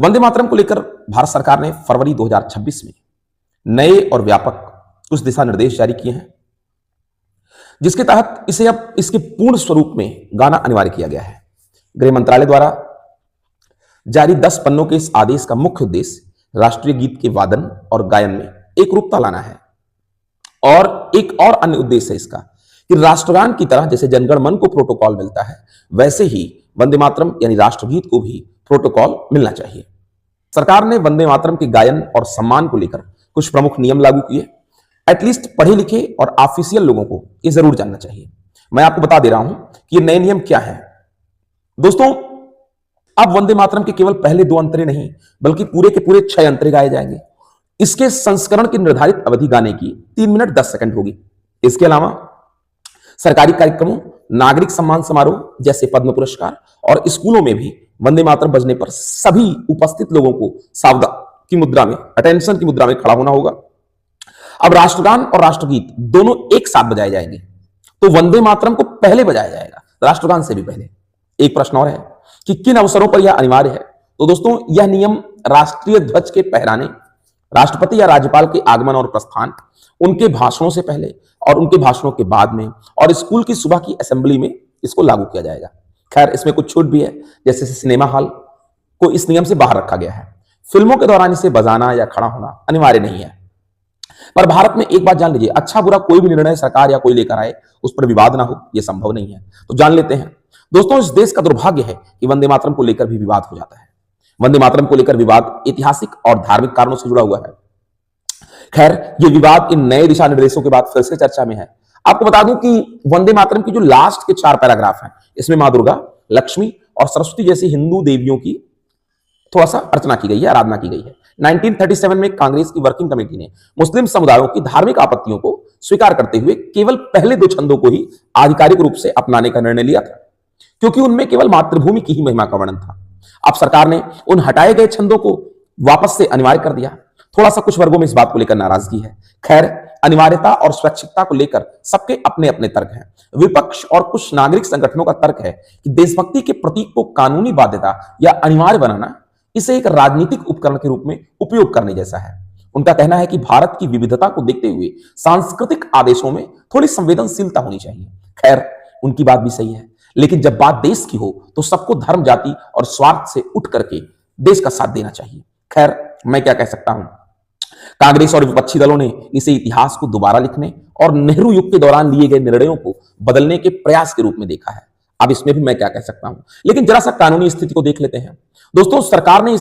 वंदे मातरम को लेकर भारत सरकार ने फरवरी 2026 में नए और व्यापक कुछ दिशा निर्देश जारी किए हैं, जिसके तहत इसे अब इसके पूर्ण स्वरूप में गाना अनिवार्य किया गया है। गृह मंत्रालय द्वारा जारी 10 पन्नों के इस आदेश का मुख्य उद्देश्य राष्ट्रीय गीत के वादन और गायन में एक रूपता लाना है। और एक और अन्य उद्देश्य है इसका कि राष्ट्रगान की तरह जैसे जनगण मन को प्रोटोकॉल मिलता है, वैसे ही वंदे मातरम यानी राष्ट्रगीत को भी प्रोटोकॉल मिलना चाहिए। सरकार ने वंदे मातरम के गायन और सम्मान को लेकर कुछ प्रमुख नियम लागू किए। एटलीस्ट पढ़े लिखे और ऑफिशियल लोगों को यह जरूर जानना चाहिए। मैं आपको बता दे रहा हूं कि ये नए नियम क्या है। दोस्तों, अब वंदे मातरम के केवल पहले 2 अंतरे नहीं, बल्कि पूरे के पूरे 6 अंतरे गाए जाएंगे। इसके संस्करण की निर्धारित अवधि गाने की 3 मिनट 10 सेकंड होगी। इसके अलावा सरकारी कार्यक्रमों, नागरिक सम्मान समारोह जैसे पद्म पुरस्कार और स्कूलों में भी वंदे मातरम बजने पर सभी उपस्थित लोगों को सावधान की मुद्रा में, अटेंशन की मुद्रा में खड़ा होना होगा। अब राष्ट्रगान और राष्ट्रगीत दोनों एक साथ बजाए जाएंगे, तो वंदे मातरम को पहले बजाया जाएगा, राष्ट्रगान से भी पहले। एक प्रश्न और है कि किन अवसरों पर यह अनिवार्य है। तो दोस्तों, यह नियम राष्ट्रीय ध्वज के फहराने, राष्ट्रपति या राज्यपाल के आगमन और प्रस्थान, उनके भाषणों से पहले और उनके भाषणों के बाद में, और स्कूल की सुबह की असेंबली में इसको लागू किया जाएगा। खैर, इसमें कुछ छूट भी है, जैसे सिनेमा हॉल को इस नियम से बाहर रखा गया है। फिल्मों के दौरान इसे बजाना या खड़ा होना अनिवार्य नहीं है। पर भारत में एक बात जान लीजिए, अच्छा बुरा कोई भी निर्णय सरकार या कोई लेकर आए, उस पर विवाद ना हो, यह संभव नहीं है। तो जान लेते हैं। दोस्तों, इस देश का दुर्भाग्य है कि वंदे मातरम को लेकर भी विवाद हो जाता है। वंदे मातरम को लेकर विवाद ऐतिहासिक और धार्मिक कारणों से जुड़ा हुआ है। खैर, ये विवाद इन नए दिशा निर्देशों के बाद फिर से चर्चा में है। आपको बता दूं कि वंदे मातरम की जो लास्ट के 4 पैराग्राफ हैं, इसमें मां दुर्गा, लक्ष्मी और सरस्वती जैसी हिंदू देवियों की थोड़ा सा अर्चना की गई है, आराधना की गई है। 1937 में कांग्रेस की वर्किंग कमेटी ने मुस्लिम समुदायों की धार्मिक आपत्तियों को स्वीकार करते हुए केवल पहले 2 छंदों को ही आधिकारिक रूप से अपनाने का निर्णय लिया था, क्योंकि उनमें केवल मातृभूमि की ही महिमा का वर्णन था। अब सरकार ने उन हटाए गए छंदों को वापस से अनिवार्य कर दिया। थोड़ा सा कुछ वर्गों में इस बात को लेकर नाराजगी है। खैर, अनिवार्यता और स्वैच्छिकता को लेकर सबके अपने अपने तर्क हैं। विपक्ष और कुछ नागरिक संगठनों का तर्क है कि देशभक्ति के प्रतीक को कानूनी बाध्यता या अनिवार्य बनाना इसे एक राजनीतिक उपकरण के रूप में उपयोग करने जैसा है। उनका कहना है कि भारत की विविधता को देखते हुए सांस्कृतिक आदेशों में थोड़ी संवेदनशीलता होनी चाहिए। खैर, उनकी बात भी सही है, लेकिन जब बात देश की हो तो सबको धर्म, जाति और स्वार्थ से उठ करके देश का साथ देना चाहिए। खैर, मैं क्या कह सकता हूं, कांग्रेस और विपक्षी दलों ने इसे इतिहास को दोबारा लिखने और नेहरू युग के दौरान लिए गए निर्णयों को बदलने के प्रयास के रूप में देखा है। अब इसमें भी मैं क्या कह सकता हूं, लेकिन जरा सा कानूनी स्थिति को देख लेते हैं। दोस्तों, सरकार ने